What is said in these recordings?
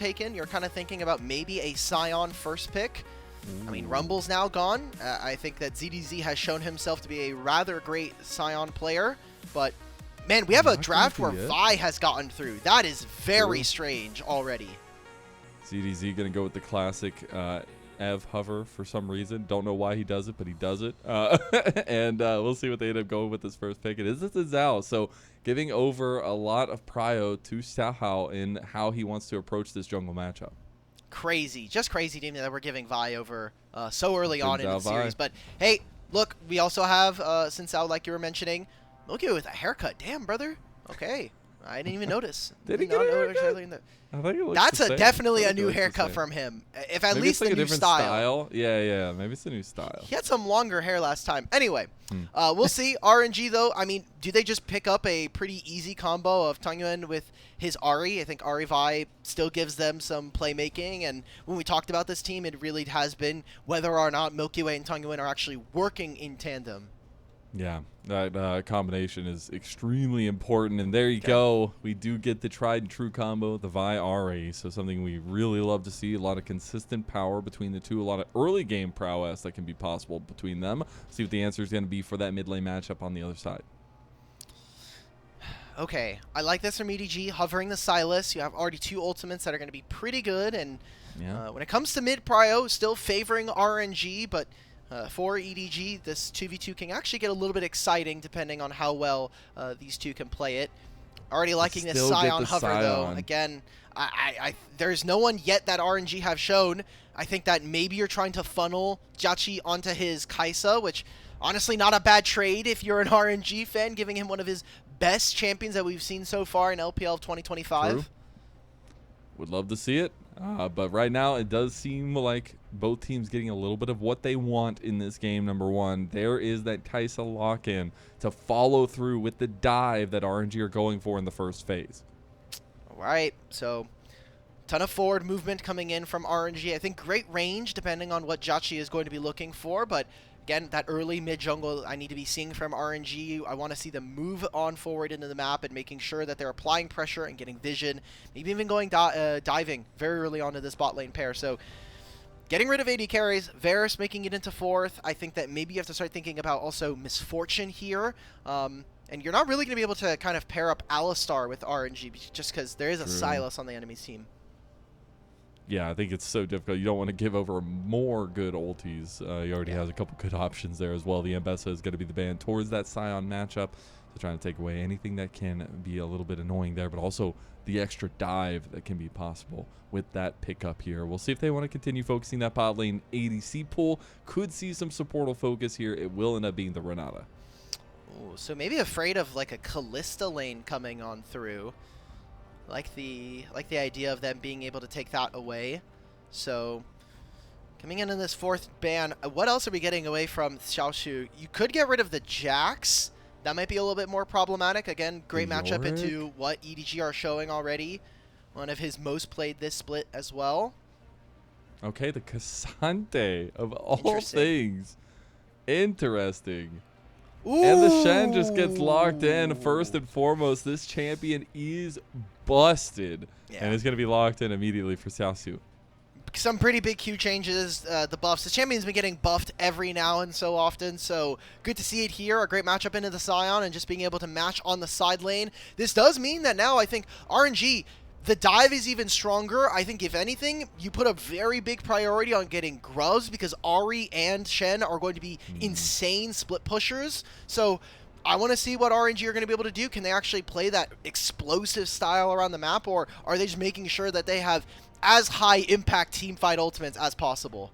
taken, you're kind of thinking about maybe a Scion first pick. I mean, Rumble's now gone. I think that ZDZ has shown himself to be a rather great Scion player, but man, we have a draft where Vi has gotten through. That is very strange already. ZDZ going to go with the classic Ev hover for some reason. Don't know why he does it, but he does it. And we'll see what they end up going with this first pick. It is a Zhao, so giving over a lot of prio to Xiaohao in how he wants to approach this jungle matchup. Crazy. Just crazy to me that we're giving Vi over so early on in the series. But hey, look, we also have, since like you were mentioning, milkyway with a haircut. Damn, brother. Okay. I didn't even notice. Did he get a haircut? I think it looks That's the same. Definitely a new haircut from him. If at maybe least it's like the a new different style. Yeah. Maybe it's a new style. He had some longer hair last time. Anyway, we'll see. RNG, though, I mean, do they just pick up a pretty easy combo of Tangyuan with his Ahri? I think Ahri Vi still gives them some playmaking. And when we talked about this team, it really has been whether or not milkyway and Tangyuan are actually working in tandem. Yeah, that combination is extremely important. And there you go. We do get the tried and true combo, the Vi Ahri. So something we really love to see. A lot of consistent power between the two. A lot of early game prowess that can be possible between them. See what the answer is going to be for that mid lane matchup on the other side. Okay, I like this from EDG. Hovering the Silas. You have already two ultimates that are going to be pretty good. And when it comes to mid prio, still favoring RNG, but for EDG, this 2v2 can actually get a little bit exciting depending on how well these two can play it. Already liking this Scion hover, though. Again, there's no one yet that RNG have shown. I think that maybe you're trying to funnel JiaQi onto his Kai'Sa, which honestly not a bad trade if you're an RNG fan, giving him one of his best champions that we've seen so far in LPL of 2025. True. Would love to see it. But right now, it does seem like both teams getting a little bit of what they want in this game, number one. There is that Kai'Sa lock-in to follow through with the dive that RNG are going for in the first phase. All right, so ton of forward movement coming in from RNG. I think great range, depending on what JiaQi is going to be looking for, but again, that early mid-jungle I need to be seeing from RNG. I want to see them move on forward into the map and making sure that they're applying pressure and getting vision, maybe even going diving very early on to this bot lane pair. So getting rid of AD carries, Varus making it into fourth. I think that maybe you have to start thinking about also Misfortune here. And you're not really going to be able to kind of pair up Alistar with RNG just because there is a Silas on the enemy's team. Yeah, I think it's so difficult. You don't want to give over more good ultis. He already has a couple good options there as well. The Ambessa is going to be the ban towards that Scion matchup. So trying to take away anything that can be a little bit annoying there, but also the extra dive that can be possible with that pickup here. We'll see if they want to continue focusing that bot lane ADC pool. Could see some supportal focus here. It will end up being the Renata. Ooh, so maybe afraid of like a Callista lane coming on through. Like the idea of them being able to take that away. So coming in this fourth ban, what else are we getting away from Xiaoxu? You could get rid of the Jax. That might be a little bit more problematic. Again, great matchup into what EDG are showing already. One of his most played this split as well. Okay, the Cassante of all things. Interesting. Ooh. And the Shen just gets locked in. First and foremost, this champion is busted. Yeah. And it's going to be locked in immediately for Xiaoxu. Some pretty big Q changes, the buffs. The champion's been getting buffed every now and so often, so good to see it here. A great matchup into the Scion and just being able to match on the side lane. This does mean that now I think RNG, the dive is even stronger. I think if anything, you put a very big priority on getting Grubs because Ahri and Shen are going to be insane split pushers. So I want to see what RNG are going to be able to do. Can they actually play that explosive style around the map, or are they just making sure that they have as high impact teamfight ultimates as possible?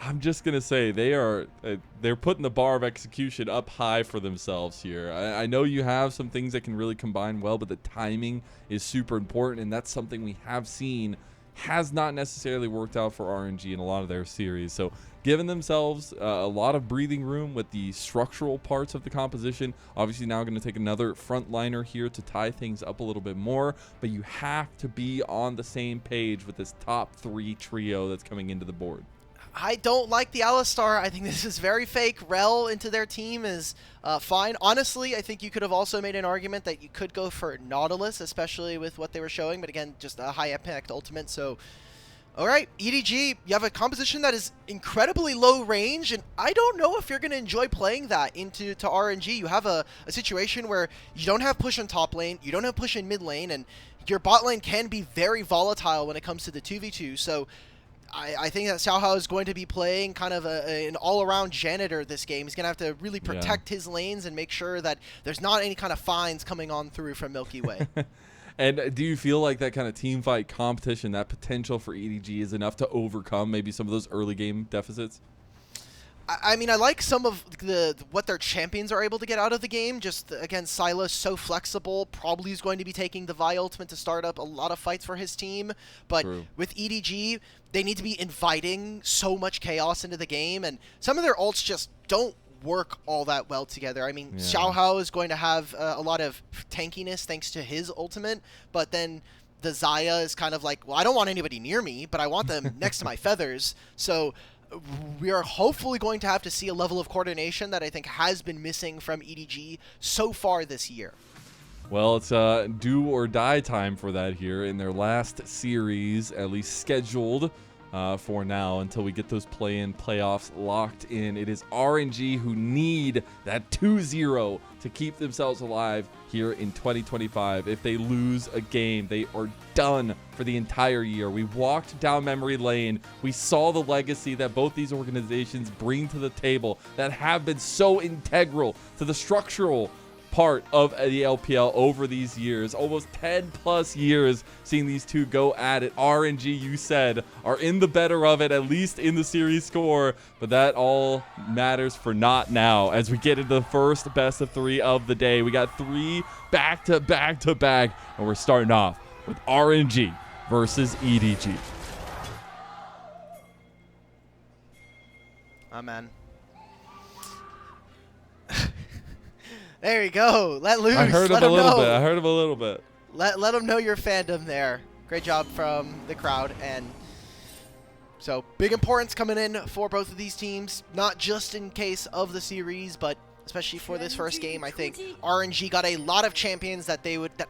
I'm just going to say they're putting the bar of execution up high for themselves here. I know you have some things that can really combine well, but the timing is super important, and that's something we have seen has not necessarily worked out for RNG in a lot of their series. So giving themselves a lot of breathing room with the structural parts of the composition. Obviously now going to take another frontliner here to tie things up a little bit more, but you have to be on the same page with this top three trio that's coming into the board. I don't like the Alistar. I think this is very fake. Rel into their team is fine. Honestly, I think you could have also made an argument that you could go for Nautilus, especially with what they were showing. But again, just a high impact ultimate. So, all right, EDG, you have a composition that is incredibly low range, and I don't know if you're going to enjoy playing that into RNG. You have a situation where you don't have push in top lane, you don't have push in mid lane, and your bot lane can be very volatile when it comes to the 2v2. So I think that Xiaohao is going to be playing kind of an all-around janitor this game. He's going to have to really protect his lanes and make sure that there's not any kind of fines coming on through from Milky Way. And do you feel like that kind of team fight competition, that potential for EDG is enough to overcome maybe some of those early game deficits? I mean, I like some of what their champions are able to get out of the game. Just, again, Silas, so flexible, probably is going to be taking the Vi ultimate to start up a lot of fights for his team. But True. with EDG, they need to be inviting so much chaos into the game, and some of their ults just don't work all that well together. I mean, Xiaohao is going to have a lot of tankiness thanks to his ultimate, but then the Xayah is kind of like, well, I don't want anybody near me, but I want them next to my feathers. So we are hopefully going to have to see a level of coordination that I think has been missing from EDG so far this year. Well, it's do or die time for that here in their last series, at least scheduled for now until we get those play-in playoffs locked in. It is RNG who need that 2-0 to keep themselves alive here in 2025. If they lose a game, they are done for the entire year. We walked down memory lane. We saw the legacy that both these organizations bring to the table that have been so integral to the structural part of the LPL over these years, almost 10 plus years seeing these two go at it. RNG, you said, are in the better of it, at least in the series score, but that all matters for not now as we get into the first best of 3 of the day. We got 3 back to back to back, and we're starting off with RNG versus EDG. Amen. There you go. Let loose. I heard him a little bit. Let them know your fandom there. Great job from the crowd. And so big importance coming in for both of these teams, not just in case of the series, but especially for this first game. I think RNG got a lot of champions that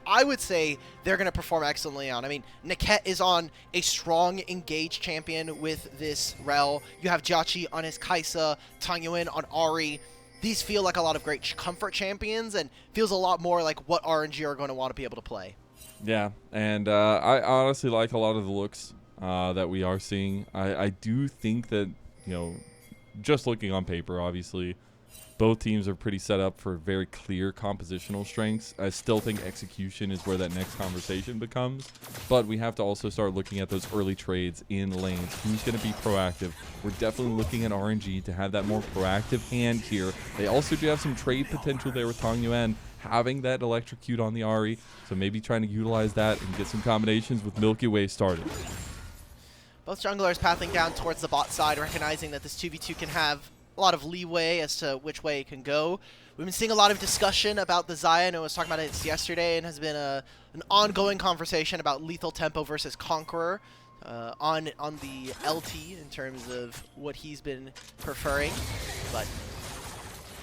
I would say they're going to perform excellently on. I mean, Niket is on a strong engaged champion with this Rel. You have JiaQi on his Kaisa, Tangyuan on Ahri. These feel like a lot of great comfort champions and feels a lot more like what RNG are going to want to be able to play. Yeah, and I honestly like a lot of the looks that we are seeing. I do think that, just looking on paper, obviously, both teams are pretty set up for very clear compositional strengths. I still think execution is where that next conversation becomes, but we have to also start looking at those early trades in lanes. Who's going to be proactive? We're definitely looking at RNG to have that more proactive hand here. They also do have some trade potential there with Tangyuan having that electrocute on the Ahri, so maybe trying to utilize that and get some combinations with Milky Way started. Both junglers pathing down towards the bot side, recognizing that this 2v2 can have a lot of leeway as to which way it can go. We've been seeing a lot of discussion about the Xayah. I was talking about it yesterday, and has been an ongoing conversation about lethal tempo versus Conqueror on the LT in terms of what he's been preferring. But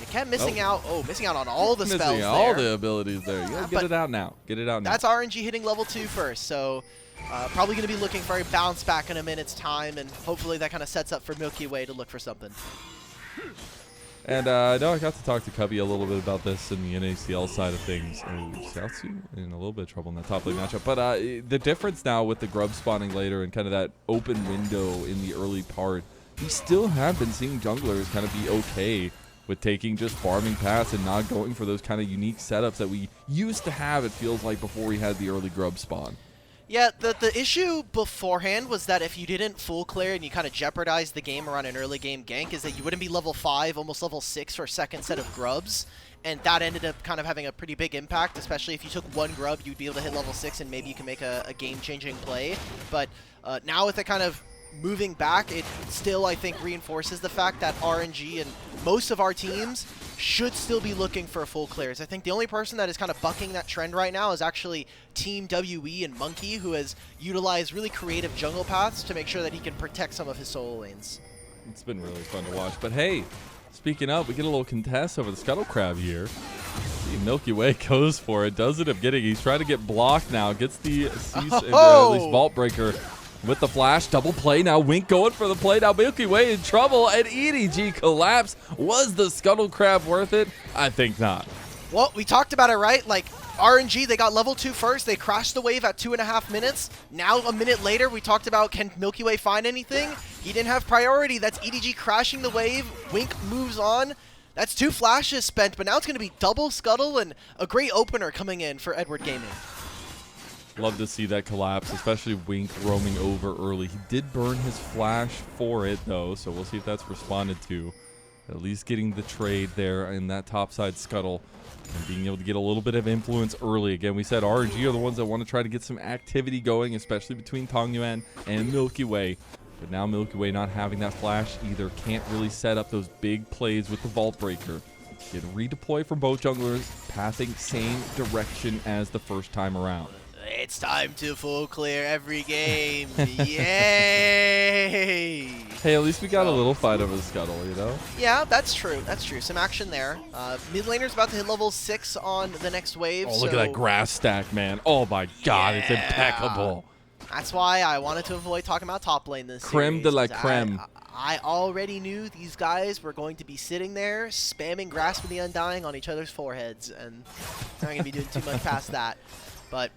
Niket missing out. Oh, missing out on all the spells there. All the abilities there. You gotta get it out now. Get it out now. That's RNG hitting level 2 first, so probably going to be looking for a bounce back in a minute's time, and hopefully that kind of sets up for Milky Way to look for something. And I know I got to talk to Cubby a little bit about this in the NACL side of things. Xiaoxu in a little bit of trouble in that top lane matchup. But the difference now with the grub spawning later and kind of that open window in the early part, we still have been seeing junglers kind of be okay with taking just farming paths and not going for those kind of unique setups that we used to have, it feels like, before we had the early grub spawn. Yeah, the issue beforehand was that if you didn't full clear and you kind of jeopardized the game around an early game gank, is that you wouldn't be level 5, almost level 6 for a second set of grubs. And that ended up kind of having a pretty big impact, especially if you took one grub, you'd be able to hit level 6 and maybe you can make a game-changing play. But now with it kind of moving back, it still, I think, reinforces the fact that RNG and most of our teams should still be looking for full clears. I think the only person that is kind of bucking that trend right now is actually Team WE and Monkey, who has utilized really creative jungle paths to make sure that he can protect some of his solo lanes. It's been really fun to watch. But hey, speaking of, we get a little contest over the Scuttle Crab here. See, Milky Way goes for it, does end up getting. He's trying to get blocked now. Gets the at least Vault Breaker with the flash. Double play now. Wink going for the play. Now Milky Way in trouble, and EDG collapse. Was the Scuttle Crab worth it? I think not. Well, we talked about it, right? Like, RNG, they got level 2 first. They crashed the wave at 2.5 minutes. Now, a minute later, we talked about, can Milky Way find anything? He didn't have priority. That's EDG crashing the wave. Wink moves on. That's 2 flashes spent, but now it's going to be double Scuttle and a great opener coming in for Edward Gaming. Love to see that collapse, especially Wink roaming over early. He did burn his flash for it, though, so we'll see if that's responded to. At least getting the trade there in that topside Scuttle. And being able to get a little bit of influence early. Again, we said RNG are the ones that want to try to get some activity going, especially between Tangyuan and Milky Way. But now Milky Way not having that flash either can't really set up those big plays with the Vault Breaker. Get a redeploy from both junglers, pathing same direction as the first time around. It's time to full clear every game. Yay! Hey, at least we got a little fight over the Scuttle, you know? Yeah, that's true. That's true. Some action there. Mid laner's about to hit level 6 on the next wave. Oh, look at that grass stack, man. Oh, my God. Yeah. It's impeccable. That's why I wanted to avoid talking about top lane this Creme series. de la creme. I already knew these guys were going to be sitting there spamming Grasp of the Undying on each other's foreheads, and they're not going to be doing too much past that. But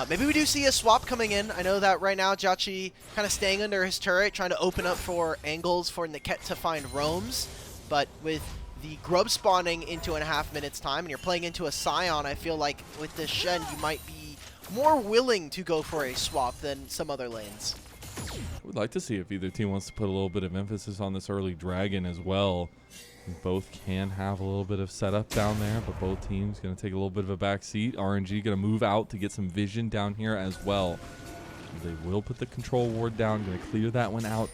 maybe we do see a swap coming in. I know that right now JiaQi kind of staying under his turret, trying to open up for angles for Niket to find roams. But with the grub spawning in 2.5 minutes time, and you're playing into a Scion, I feel like with this Shen, you might be more willing to go for a swap than some other lanes. We'd like to see if either team wants to put a little bit of emphasis on this early Dragon as well. Both can have a little bit of setup down there, but both teams going to take a little bit of a back seat. RNG going to move out to get some vision down here as well. They will put the control ward down, going to clear that one out.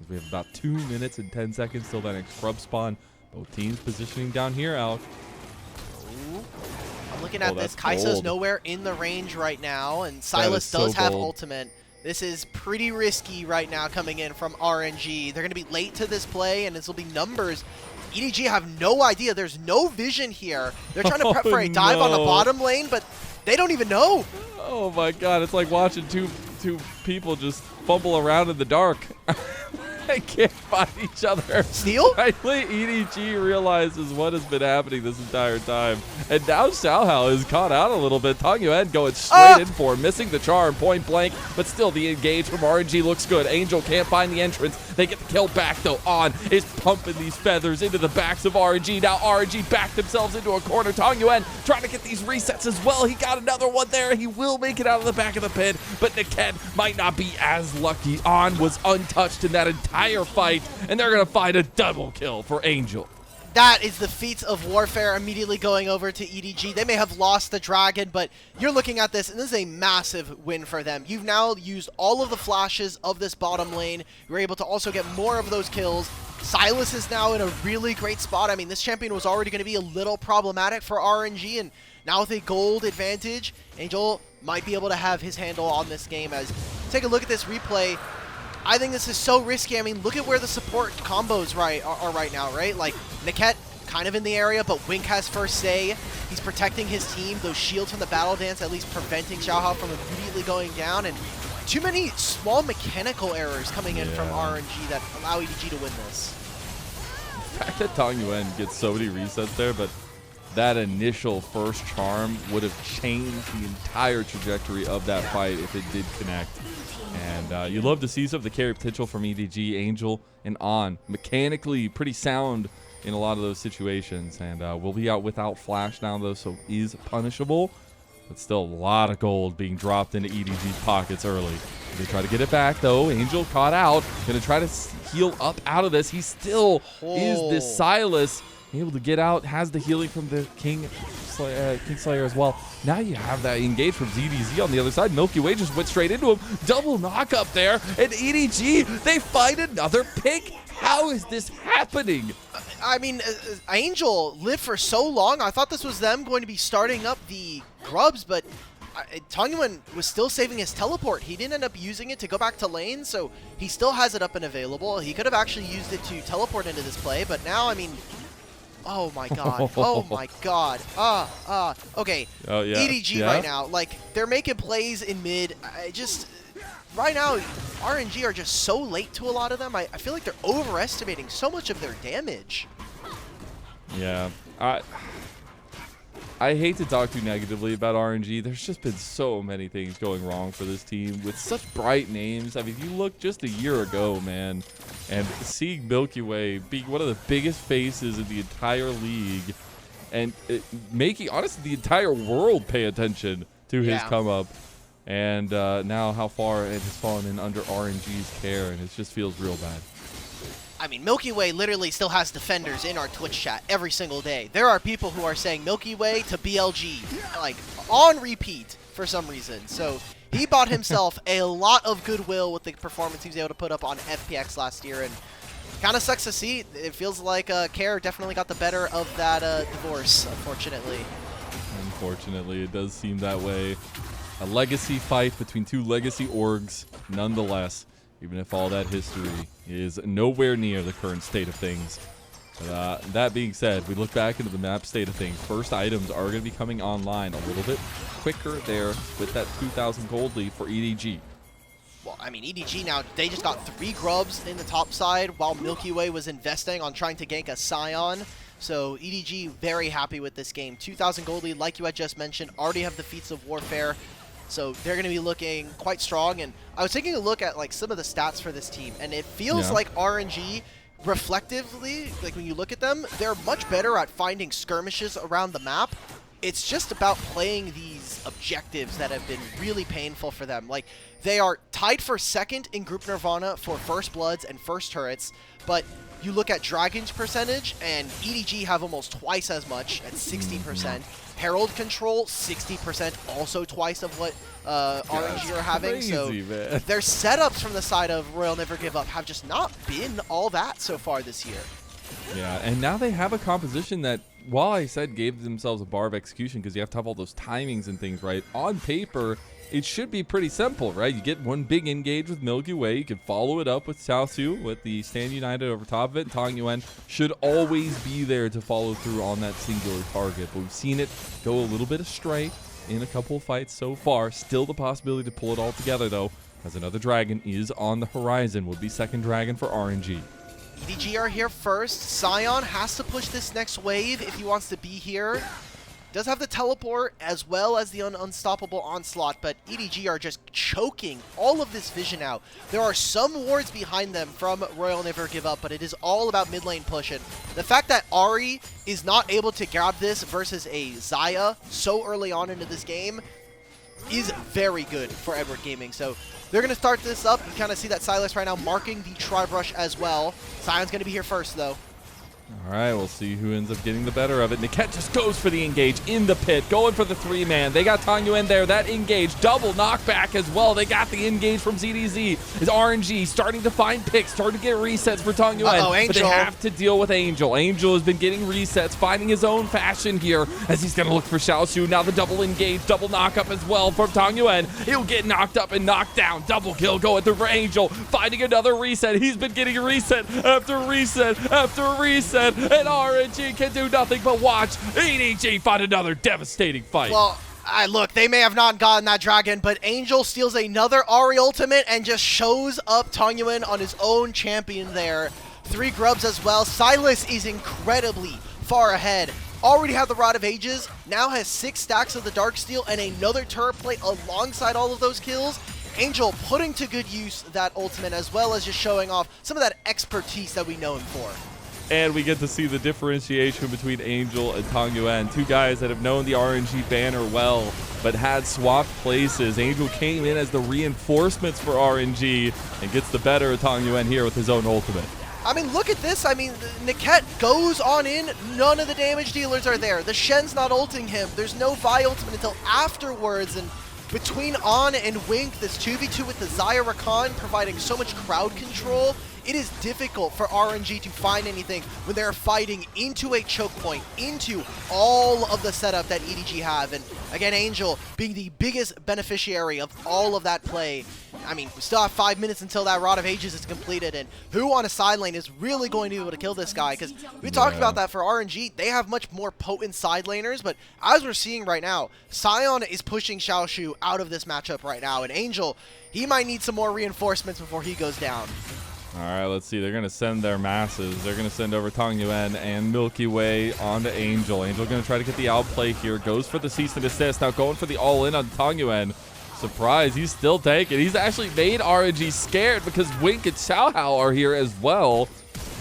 We have about 2 minutes and 10 seconds till that next scrub spawn. Both teams positioning down here, Alk. I'm looking at this. Kai'Sa's nowhere in the range right now, and Sylas does have ultimate. This is pretty risky right now coming in from RNG. They're going to be late to this play, and this will be numbers. EDG have no idea. There's no vision here. They're trying to prep for a dive on the bottom lane, but they don't even know. Oh my God, it's like watching two people just fumble around in the dark. They can't find each other. Steal? Finally, EDG realizes what has been happening this entire time. And now Xiaohao is caught out a little bit. Tangyuan going straight in for him, missing the charm, point blank. But still, the engage from RNG looks good. Angel can't find the entrance. They get the kill back, though. On is pumping these feathers into the backs of RNG. Now RNG backed themselves into a corner. Tangyuan trying to get these resets as well. He got another one there. He will make it out of the back of the pit. But Niket might not be as lucky. On was untouched in that entire fight, and they're going to find a double kill for Angel. That is the feats of warfare immediately going over to EDG. They may have lost the dragon, but you're looking at this, and this is a massive win for them. You've now used all of the flashes of this bottom lane. You're able to also get more of those kills. Sylas is now in a really great spot. I mean, this champion was already going to be a little problematic for RNG, and now with a gold advantage, Angel might be able to have his handle on this game. As take a look at this replay. I think this is so risky. I mean, look at where the support combos are right now, right? Like, Niket kind of in the area, but Wink has first say. He's protecting his team. Those shields from the battle dance at least preventing Xiaohao from immediately going down. And too many small mechanical errors coming in from RNG that allow EDG to win this. The fact that Tangyuan gets so many resets there, but that initial first charm would have changed the entire trajectory of that fight if it did connect. And you'd love to see some of the carry potential from EDG, Angel, and On. Mechanically pretty sound in a lot of those situations. And we'll be out without Flash now, though, so is punishable. But still a lot of gold being dropped into EDG's pockets early. They try to get it back, though. Angel caught out. Going to try to heal up out of this. He still is this Sylas. Able to get out, has the healing from the Kingslayer as well. Now you have that engage from ZDZ on the other side. Milky Way just went straight into him. Double knock up there. And EDG, they find another pick. How is this happening? I mean, Angel lived for so long. I thought this was them going to be starting up the grubs, but Tangyuan was still saving his teleport. He didn't end up using it to go back to lane, so he still has it up and available. He could have actually used it to teleport into this play, but now, I mean, oh my god. Oh my god. Okay. Oh, yeah. EDG right now, like, they're making plays in mid. Right now, RNG are just so late to a lot of them. I feel like they're overestimating so much of their damage. Yeah. I hate to talk too negatively about RNG. There's just been so many things going wrong for this team with such bright names. I mean, if you look just a year ago, man, and seeing milkyway being one of the biggest faces in the entire league and making, honestly, the entire world pay attention to his come up. And now how far it has fallen in under RNG's care, and it just feels real bad. I mean, Milky Way literally still has defenders in our Twitch chat every single day. There are people who are saying Milky Way to BLG, like, on repeat for some reason. So he bought himself a lot of goodwill with the performance he was able to put up on FPX last year, and kind of sucks to see. It feels like Care definitely got the better of that divorce, unfortunately. Unfortunately, it does seem that way. A legacy fight between two legacy orgs, nonetheless, even if all that history is nowhere near the current state of things. But, that being said, we look back into the map state of things. First items are going to be coming online a little bit quicker there with that 2,000 gold lead for EDG. Well, I mean, EDG now, they just got 3 grubs in the top side while Milky Way was investing on trying to gank a Scion. So EDG very happy with this game. 2,000 gold lead, like you had just mentioned, already have the feats of warfare. So they're going to be looking quite strong. And I was taking a look at like some of the stats for this team, and it feels like RNG, reflectively, like when you look at them, they're much better at finding skirmishes around the map. It's just about playing these objectives that have been really painful for them. Like, they are tied for second in Group Nirvana for first bloods and first turrets, but you look at Dragon's percentage, and EDG have almost twice as much at 60%. Herald control, 60%, also twice of what RNG are having. Crazy, so man. Their setups from the side of Royal Never Give Up have just not been all that so far this year. Yeah, and now they have a composition that, while I said gave themselves a bar of execution because you have to have all those timings and things, right? On paper, it should be pretty simple, right? You get one big engage with Milky Way. You can follow it up with Xiaoxu with the Stand United over top of it. Tangyuan should always be there to follow through on that singular target. But we've seen it go a little bit astray in a couple of fights so far. Still the possibility to pull it all together, though, as another dragon is on the horizon. Would be second dragon for RNG. EDG are here first. Scion has to push this next wave if he wants to be here. Does have the teleport as well as the unstoppable onslaught, but EDG are just choking all of this vision out. There are some wards behind them from Royal Never Give Up, but it is all about mid lane pushing. The fact that Ahri is not able to grab this versus a Xayah so early on into this game is very good for Edward Gaming. So they're going to start this up. You kind of see that Silas right now marking the Tribe Rush as well. Sion's going to be here first, though. All right, we'll see who ends up getting the better of it. Niket just goes for the engage in the pit, going for the 3-man. They got Tangyuan there. That engage, double knockback as well. They got the engage from ZDZ. Is RNG starting to find picks, starting to get resets for Tangyuan. But they have to deal with Angel. Angel has been getting resets, finding his own fashion here as he's going to look for Xiaoxu. Now the double engage, double knock up as well from Tangyuan. He'll get knocked up and knocked down. Double kill going through for Angel, finding another reset. He's been getting reset after reset after reset. And RNG can do nothing but watch EDG find another devastating fight. Well, look, they may have not gotten that dragon, but Angel steals another Ahri ultimate and just shows up Tangyuan on his own champion there. 3 grubs as well. Silas is incredibly far ahead. Already have the Rod of Ages, now has 6 stacks of the Darksteel and another turret plate alongside all of those kills. Angel putting to good use that ultimate as well as just showing off some of that expertise that we know him for. And we get to see the differentiation between Angel and Tangyuan, 2 guys that have known the RNG banner well, but had swapped places. Angel came in as the reinforcements for RNG and gets the better of Tangyuan here with his own ultimate. I mean, look at this. I mean, Niket goes on in. None of the damage dealers are there. The Shen's not ulting him. There's no Vi ultimate until afterwards, and between On and Wink, this 2v2 with the Xayah Rakan providing so much crowd control, it is difficult for RNG to find anything when they're fighting into a choke point, into all of the setup that EDG have. And again, Angel being the biggest beneficiary of all of that play. I mean, we still have 5 minutes until that Rod of Ages is completed, and who on a side lane is really going to be able to kill this guy? Because we talked about that for RNG. They have much more potent side laners, but as we're seeing right now, Sion is pushing Xiaoxu out of this matchup right now, and Angel, he might need some more reinforcements before he goes down. All right, let's see. They're going to send their masses. They're going to send over Tangyuan and Milky Way onto Angel. Angel going to try to get the outplay here. Goes for the cease and desist. Now going for the all-in on Tangyuan. Surprise, he's still taking. He's actually made RNG scared because Wink and Xiaohao are here as well.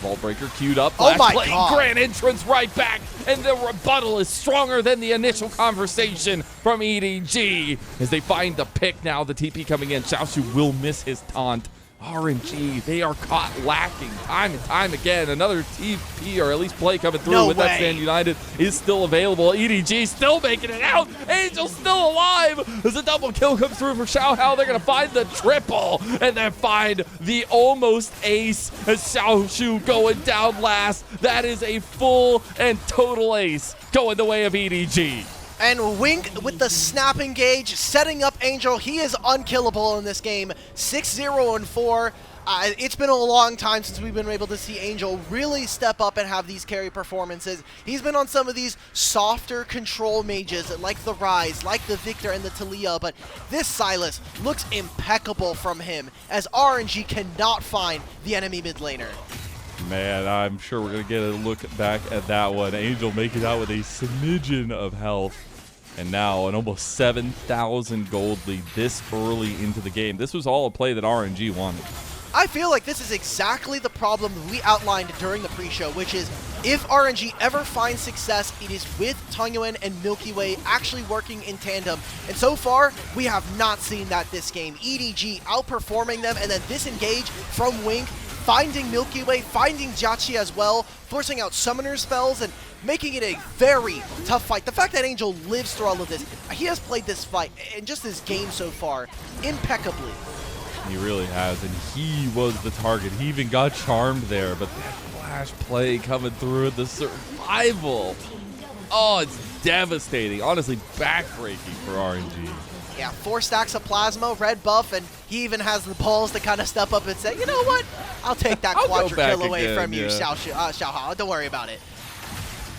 Ball breaker queued up. Oh my God. Grand entrance right back. And the rebuttal is stronger than the initial conversation from EDG. As they find the pick now, the TP coming in. Xiaoxu will miss his taunt. RNG, they are caught lacking time and time again. Another TP, or at least play coming through with that Stand United is still available. EDG still making it out. Angel still alive. As a double kill comes through for Xiaohao, they're going to find the triple and then find the almost ace as Xiaoxu going down last. That is a full and total ace going the way of EDG. And Wink with the snap engage, setting up Angel. He is unkillable in this game. 6-0-4. It's been a long time since we've been able to see Angel really step up and have these carry performances. He's been on some of these softer control mages like the Rise, like the Victor and the Talia, but this Sylas looks impeccable from him as RNG cannot find the enemy mid laner. Man, I'm sure we're going to get a look back at that one. Angel making out with a smidgen of health. And now an almost 7,000 gold lead this early into the game. This was all a play that RNG wanted. I feel like this is exactly the problem we outlined during the pre-show, which is if RNG ever finds success, it is with Tangyuan and Milky Way actually working in tandem. And so far, we have not seen that this game. EDG outperforming them, and then this engage from Wink, finding Milky Way, finding JiaQi as well, forcing out summoner spells, and making it a very tough fight. The fact that Angel lives through all of this, he has played this fight and just this game so far impeccably. He really has, and he was the target. He even got charmed there, but that flash play coming through, the survival. Oh, it's devastating. Honestly, backbreaking for RNG. Yeah, 4 stacks of plasma, red buff, and he even has the balls to kind of step up and say, you know what? I'll take that quadra kill away from you, Xiaohao. Don't worry about it.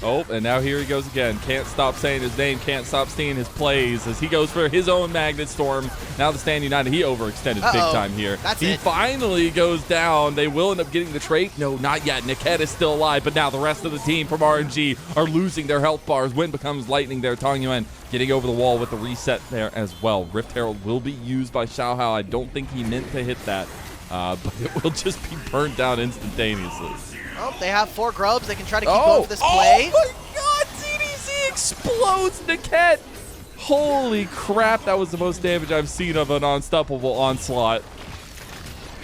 Oh, and now here he goes again. Can't stop saying his name, can't stop seeing his plays as he goes for his own Magnet Storm. Now the Stand United, he overextended big time here. He finally goes down. They will end up getting the trait. No, not yet. Niket is still alive, but now the rest of the team from RNG are losing their health bars. Wind becomes lightning there. Tangyuan getting over the wall with the reset there as well. Rift Herald will be used by Xiaohao. I don't think he meant to hit that, but it will just be burned down instantaneously. Oh, they have 4 grubs. They can try to keep up with this play. Oh my God! ZDZ explodes Niket. Holy crap! That was the most damage I've seen of an unstoppable onslaught.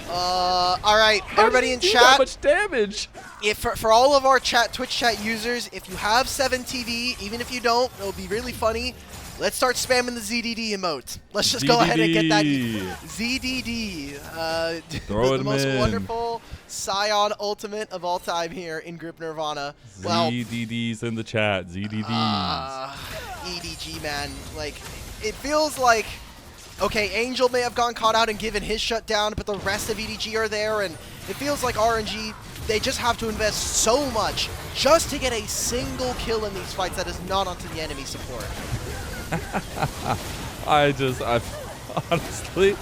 All right, everybody in chat. That much damage. If for all of our Twitch chat users, if you have 7TV, even if you don't, it'll be really funny. Let's start spamming the ZDD emote. Let's just go ahead and get that ZDD. Throw the most wonderful Scion ultimate of all time here in Group Nirvana. ZDD's in the chat. ZDD's. EDG, man. Like, it feels like, okay, Angel may have gone caught out and given his shutdown, but the rest of EDG are there, and it feels like RNG, they just have to invest so much just to get a single kill in these fights that is not onto the enemy support. I honestly,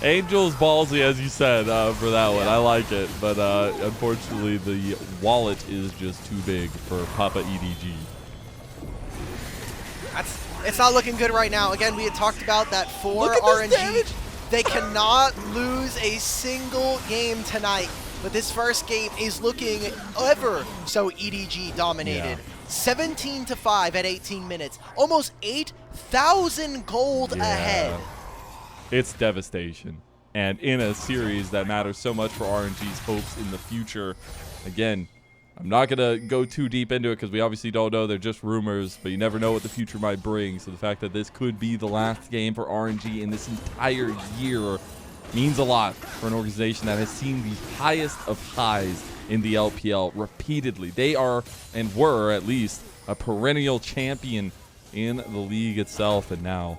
Angel's ballsy, as you said, for that one. I like it, but unfortunately, the wallet is just too big for Papa EDG. It's not looking good right now. Again, we had talked about that for RNG. They cannot lose a single game tonight, but this first game is looking ever so EDG dominated. Yeah. 17-5 at 18 minutes. Almost 8,000 gold ahead. It's devastation. And in a series that matters so much for RNG's hopes in the future, again, I'm not going to go too deep into it because we obviously don't know. They're just rumors, but you never know what the future might bring. So the fact that this could be the last game for RNG in this entire year means a lot for an organization that has seen the highest of highs in the LPL repeatedly. They are, and were at least, a perennial champion in the league itself, and now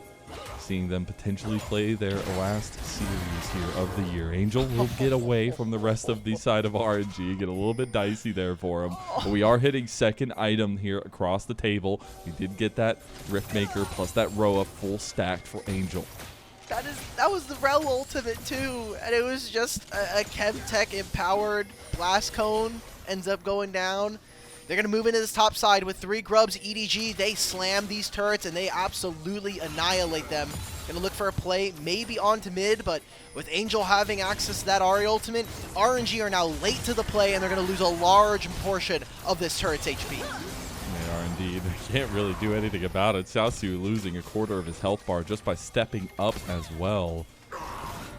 seeing them potentially play their last series here of the year. Angel will get away from the rest of the side of RNG, get a little bit dicey there for him. But we are hitting second item here across the table. We did get that Rift Maker plus that Roa full stacked for Angel. That was the Rel ultimate too, and it was just a Chemtech empowered blast cone ends up going down. They're going to move into this top side with 3 grubs. EDG, they slam these turrets, and they absolutely annihilate them. Going to look for a play, maybe onto mid, but with Angel having access to that Ahri ultimate, RNG are now late to the play, and they're going to lose a large portion of this turret's HP. They are indeed. They can't really do anything about it. Xiaoxu losing a quarter of his health bar just by stepping up as well.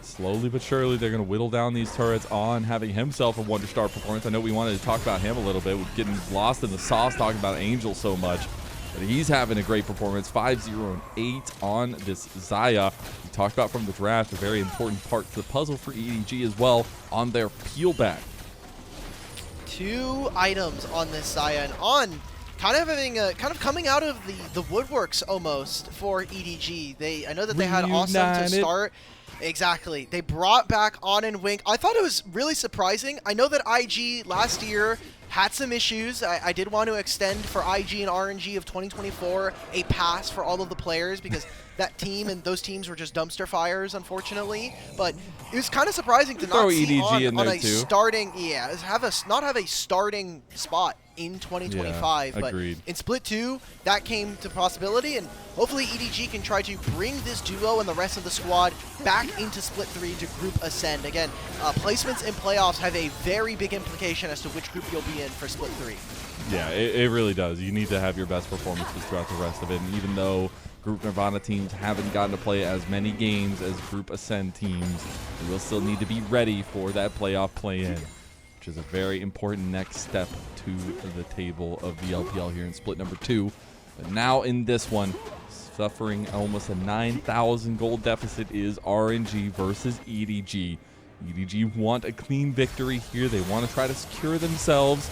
Slowly but surely, they're going to whittle down these turrets on having himself a wonder-star performance. I know we wanted to talk about him a little bit. We're getting lost in the sauce talking about Angel so much. But he's having a great performance. 5-0 and 8 on this Xayah. We talked about from the draft, a very important part to the puzzle for EDG as well on their peel back. 2 items on this Xayah, and on kind of having a coming out of the woodworks almost for EDG. I know that they had Awesome to start. Exactly. They brought back On and Wink. I thought it was really surprising. I know that IG last year had some issues. I did want to extend for IG and RNG of 2024 a pass for all of the players because that team and those teams were just dumpster fires, unfortunately. But it was kind of surprising to not see EDG on a starting, not have a starting spot in 2025. Yeah, but agreed. In Split 2, that came to possibility, and hopefully EDG can try to bring this duo and the rest of the squad back into Split 3 to group ascend. Again, placements in playoffs have a very big implication as to which group you'll be in for Split 3. Yeah, it really does. You need to have your best performances throughout the rest of it, and even though Group Nirvana teams haven't gotten to play as many games as Group Ascend teams, you will still need to be ready for that playoff play-in, which is a very important next step to the table of the LPL here in split number 2. But now in this one, suffering almost a 9,000 gold deficit is RNG versus EDG. EDG want a clean victory here. They want to try to secure themselves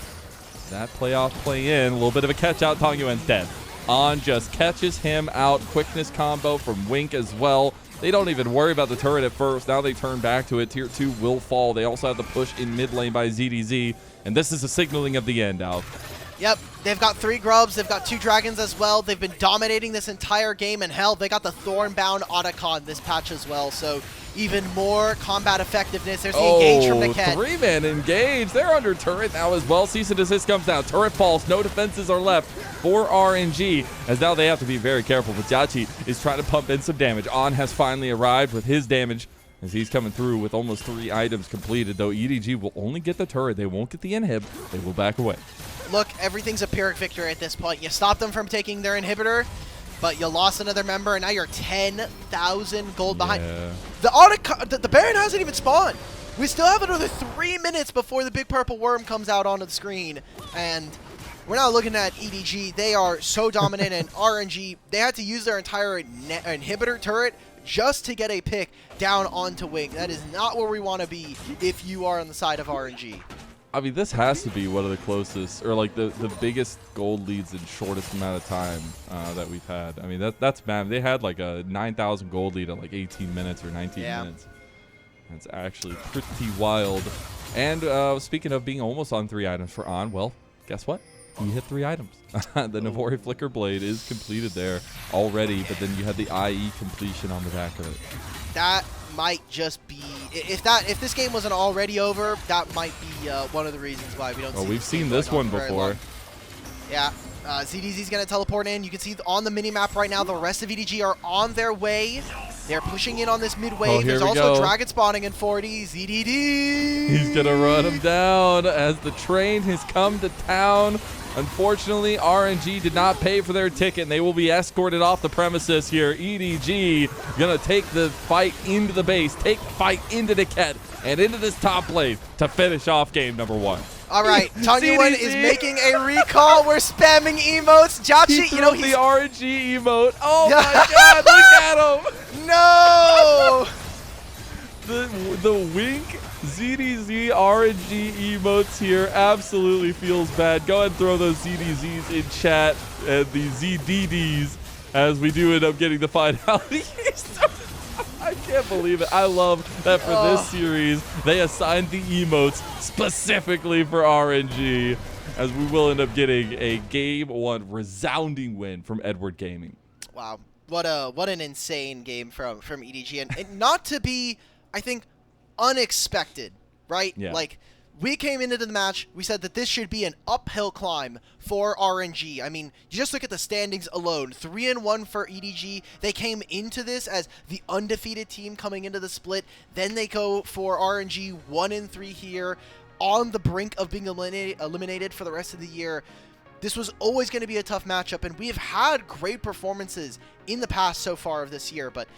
that playoff play-in. A little bit of a catch-out. Tangyuan's dead. On just catches him out. Quickness combo from Wink as well. They don't even worry about the turret at first. Now they turn back to it. Tier 2 will fall. They also have the push in mid lane by ZDZ. And this is a signaling of the end, Alk. Yep, they've got 3 grubs. They've got 2 dragons as well. They've been dominating this entire game. And hell, they got the Thornbound Otacon this patch as well. So even more combat effectiveness. There's the engage from Niket. 3-man engage. They're under turret now as well. Cease and desist comes down. Turret falls. No defenses are left for RNG, as now they have to be very careful. But JiaQi is trying to pump in some damage. On has finally arrived with his damage as he's coming through with almost 3 items completed, though EDG will only get the turret. They won't get the inhib. They will back away. Look, everything's a Pyrrhic victory at this point. You stopped them from taking their inhibitor, but you lost another member, and now you're 10,000 gold behind. The Baron hasn't even spawned. We still have another 3 minutes before the big purple worm comes out onto the screen, and we're now looking at EDG. They are so dominant, and RNG, they had to use their entire inhibitor turret just to get a pick down onto Wing. That is not where we want to be if you are on the side of RNG. I mean, this has to be one of the closest, or like the biggest gold leads in shortest amount of time that we've had. I mean, that's bad. They had like a 9,000 gold lead at like 18 minutes or 19 minutes. That's actually pretty wild. And speaking of being almost on 3 items for On, well, guess what? He hit 3 items. The Navori Flicker Blade is completed there already, but then you had the IE completion on the back of it. That might just be, if this game wasn't already over, that might be one of the reasons why we don't see. We've seen this one before. Yeah, ZDZ's going to teleport in. You can see on the minimap right now, the rest of EDG are on their way. They're pushing in on this mid wave. There's also a dragon spawning in 40. ZDD! He's going to run him down as the train has come to town. Unfortunately, RNG did not pay for their ticket, and they will be escorted off the premises here. EDG going to take the fight into the base, take the fight into Niket, and into this top lane to finish off game number 1. All right, Tangyuan is making a recall. We're spamming emotes. JiaQi, He you know, threw he's the RNG emote. Oh my God! Look at him. no. The wink ZDZ RNG emotes here absolutely feels bad. Go ahead and throw those ZDZs in chat and the ZDDs as we do end up getting the finality. I can't believe it. I love that for this series, they assigned the emotes specifically for RNG, as we will end up getting a Game 1 resounding win from Edward Gaming. Wow. What an insane game from EDG. And not to be, I think, unexpected, right? Yeah. Like, we came into the match, we said that this should be an uphill climb for RNG. I mean, you just look at the standings alone. 3-1 for EDG. They came into this as the undefeated team coming into the split. Then they go for RNG 1-3 here, on the brink of being eliminated for the rest of the year. This was always going to be a tough matchup, and we have had great performances in the past so far of this year, but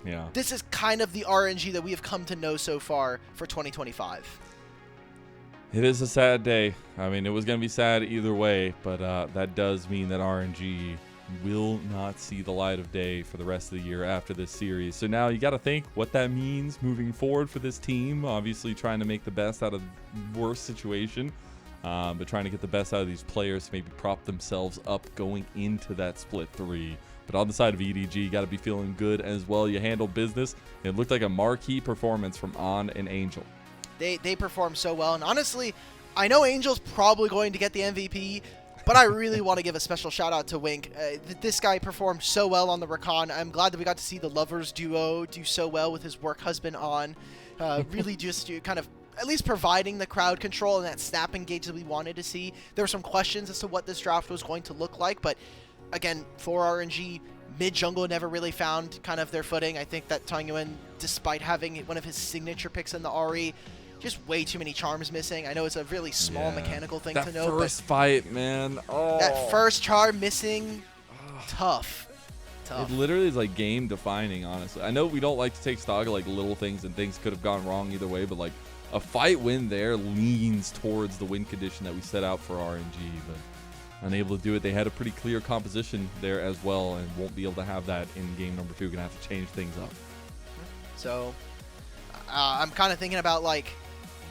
yeah, this is kind of the RNG that we have come to know so far for 2025. It is a sad day. I mean, it was going to be sad either way, but that does mean that RNG will not see the light of day for the rest of the year after this series. So now you got to think what that means moving forward for this team. Obviously trying to make the best out of the worst situation, but trying to get the best out of these players to maybe prop themselves up going into that split 3. But on the side of EDG, you got to be feeling good as well. You handled business. It looked like a marquee performance from On and Angel. They perform so well, and honestly, I know Angel's probably going to get the MVP, but I really want to give a special shout out to Wink. This guy performed so well on the Recon. I'm glad that we got to see the lovers duo do so well with his work husband On. Really just kind of at least providing the crowd control and that snap engage that we wanted to see. There were some questions as to what this draft was going to look like, but again, for RNG, mid-jungle never really found kind of their footing. I think that Tangyuan, despite having one of his signature picks in the RE, just way too many charms missing. I know it's a really small mechanical thing to know. That first fight, man. Oh. That first charm missing, tough. It literally is like game defining, honestly. I know we don't like to take stock of like little things and things could have gone wrong either way, but like a fight win there leans towards the win condition that we set out for RNG, but unable to do it. They had a pretty clear composition there as well and won't be able to have that in game number 2. Gonna have to change things up. So I'm kind of thinking about like,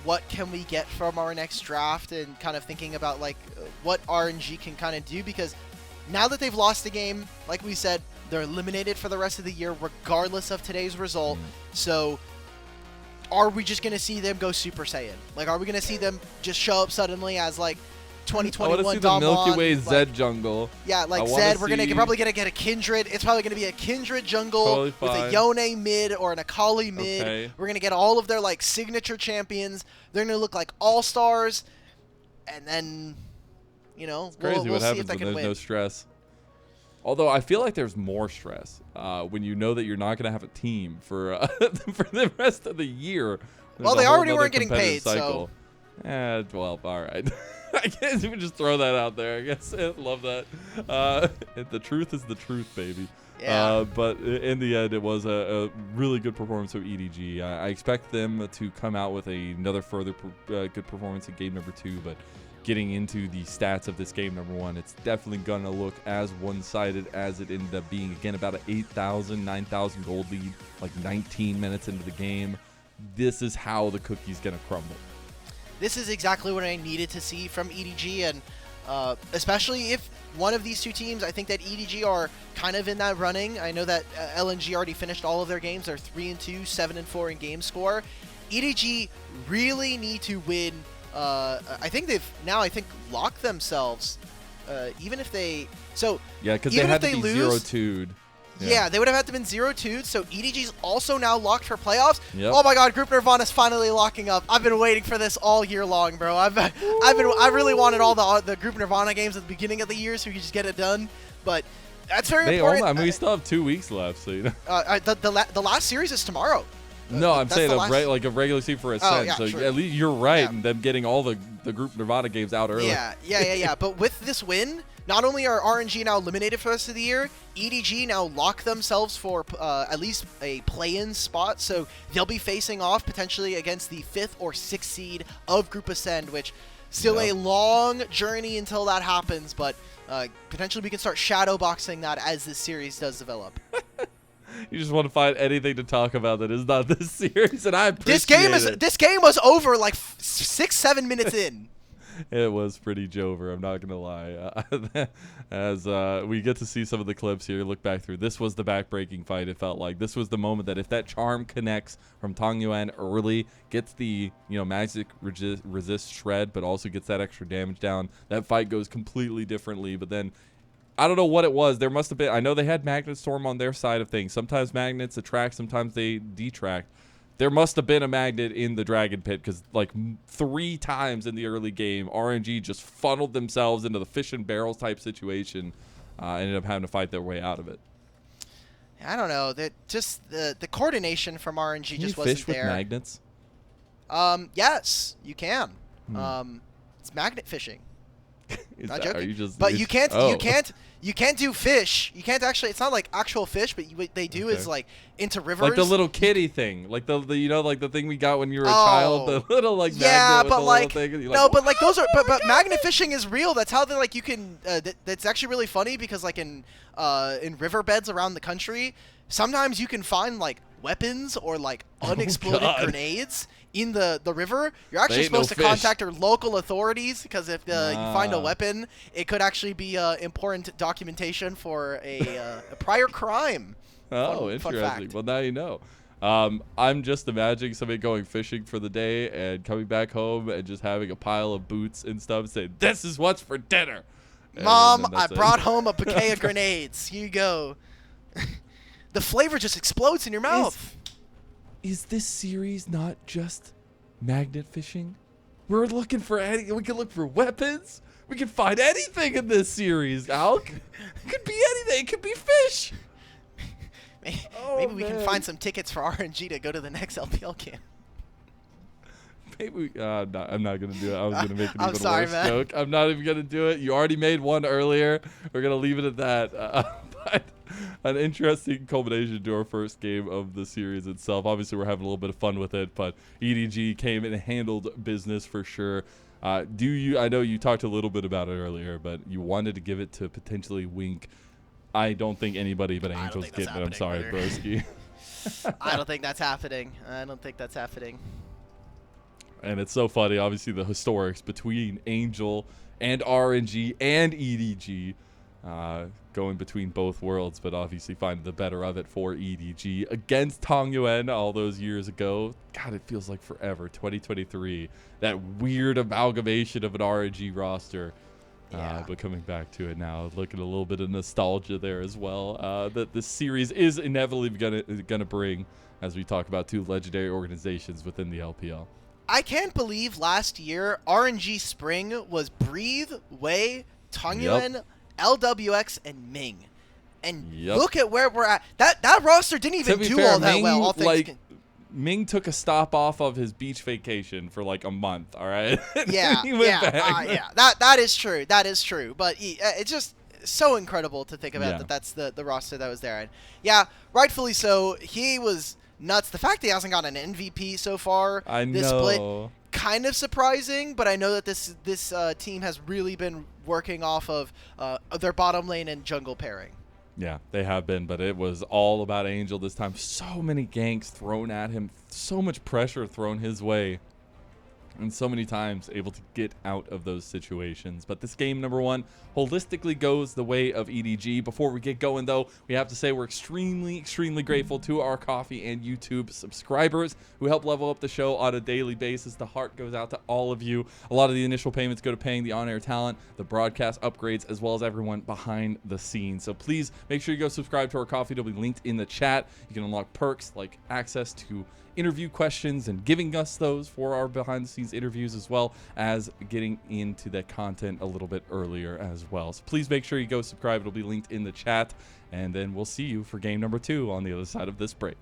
what can we get from our next draft, and kind of thinking about like what RNG can kind of do, because now that they've lost the game, like we said, they're eliminated for the rest of the year regardless of today's result. So are we just going to see them go Super Saiyan? Like, are we going to see them just show up suddenly as like 2021 I want to see the Milky Way Zed jungle. Yeah, like Zed, we're probably going to get a Kindred. It's probably going to be a Kindred jungle totally with a Yone mid or an Akali mid. Okay. We're going to get all of their like signature champions. They're going to look like all-stars. And then, you know, it's crazy we'll what happens when there's no stress. Although I feel like there's more stress when you know that you're not going to have a team for for the rest of the year. Well, they already weren't getting paid, cycle. So. Well, all right. I guess we just throw that out there. I guess I love that. The truth is the truth, baby. Yeah. But in the end, it was a really good performance of EDG. I expect them to come out with another further good performance in game number 2, but getting into the stats of this game number 1, it's definitely going to look as one-sided as it ended up being. Again, about an 8,000, 9,000 gold lead, like 19 minutes into the game. This is how the cookie's going to crumble. This is exactly what I needed to see from EDG, and especially if one of these two teams, I think that EDG are kind of in that running. I know that LNG already finished all of their games. They're 3-2, 7-4 in game score. EDG really need to win. I think they've now locked themselves. Even if they because they had to be 0-2'd. Yeah, they would have had to been 0-2'd, so EDG's also now locked for playoffs. Yep. Oh my god, Group Nirvana's finally locking up. I've been waiting for this all year long, bro. I really wanted all the Group Nirvana games at the beginning of the year so we could just get it done, but that's very important. We still have 2 weeks left, so you know. The last series is tomorrow. No, I'm saying a regular season for Ascent. Yeah, so true. At least you're right in them getting all the Group Nirvana games out early. Yeah. But with this win, not only are RNG now eliminated for the rest of the year, EDG now lock themselves for at least a play-in spot. So they'll be facing off potentially against the 5th or 6th seed of Group Ascend, which Still a long journey until that happens, but potentially we can start shadowboxing that as this series does develop. You just want to find anything to talk about that is not this series, and I appreciate it. This game was over like 6-7 minutes in. It was pretty Jover, I'm not going to lie. As we get to see some of the clips here, look back through. This was the back-breaking fight, it felt like. This was the moment that if that charm connects from Tangyuan early, gets the magic resist shred, but also gets that extra damage down, that fight goes completely differently. But then, I don't know what it was. There must have been, I know they had Magnet Storm on their side of things. Sometimes magnets attract, sometimes they detract. There must have been a magnet in the Dragon Pit because, like, 3 times in the early game, RNG just funneled themselves into the fish and barrels type situation. Ended up having to fight their way out of it. I don't know. Just the coordination from RNG just wasn't there. Can you fish with magnets? Yes, you can. It's magnet fishing. Not joking. Are you just, but you can't do fish. You can't actually. It's not like actual fish, but what they do is like into rivers. Like the little kitty thing, like the like the thing we got when you were a child, the little like magnet but with like the little thing. no, but like those are but magnet fishing is real. That's how they like you can. That's actually really funny because like in riverbeds around the country, sometimes you can find like weapons or like unexploded grenades in the river. You're actually supposed to contact your local authorities because if you find a weapon, it could actually be important documentation for a prior crime. Oh, interesting. Well, now you know. I'm just imagining somebody going fishing for the day and coming back home and just having a pile of boots and stuff and saying, "This is what's for dinner." Mom, I brought home a bouquet of grenades. Here you go. The flavor just explodes in your mouth. Is this series not just magnet fishing? We're looking for we can look for weapons. We can find anything in this series, Alk. It could be anything. It could be fish. Maybe we can find some tickets for RNG to go to the next LPL camp. Maybe I'm not gonna do it. I was gonna make an even sorry, worse man. joke. I'm not even gonna do it. You already made one earlier. We're gonna leave it at that. But an interesting culmination to our first game of the series itself. Obviously, we're having a little bit of fun with it, but EDG came and handled business for sure. I know you talked a little bit about it earlier, but you wanted to give it to potentially Wink. I don't think anybody but Angel's getting it. I'm sorry, broski. I don't think that's happening. I don't think that's happening. And it's so funny, obviously, the historics between Angel and RNG and EDG going between both worlds, but obviously finding the better of it for EDG against Tangyuan all those years ago. God, it feels like forever. 2023, that weird amalgamation of an RNG roster. But coming back to it now, looking a little bit of nostalgia there as well. That this series is inevitably gonna bring, as we talk about, 2 legendary organizations within the LPL. I can't believe last year RNG Spring was Breathe, Wei, Tangyuan, LWX, and Ming. And look at where we're at. That roster didn't even do all that well. All things Ming took a stop off of his beach vacation for like a month. All right. Yeah, that is true. That is true. But it's just so incredible to think about that. That's the roster that was there. And yeah, rightfully so. He was nuts. The fact that he hasn't gotten an MVP so far, this split, kind of surprising. But I know that this team has really been working off of their bottom lane and jungle pairing. Yeah, they have been, but it was all about Angel this time. So many ganks thrown at him, so much pressure thrown his way, and so many times able to get out of those situations. But this game, number 1, holistically goes the way of EDG. Before we get going, though, we have to say we're extremely, extremely grateful to our Coffee and YouTube subscribers who help level up the show on a daily basis. The heart goes out to all of you. A lot of the initial payments go to paying the on-air talent, the broadcast upgrades, as well as everyone behind the scenes. So please make sure you go subscribe to our Coffee. It'll be linked in the chat. You can unlock perks like access to interview questions and giving us those for our behind the scenes interviews, as well as getting into that content a little bit earlier as well. So please make sure you go subscribe. It'll be linked in the chat, and then we'll see you for game number 2 on the other side of this break.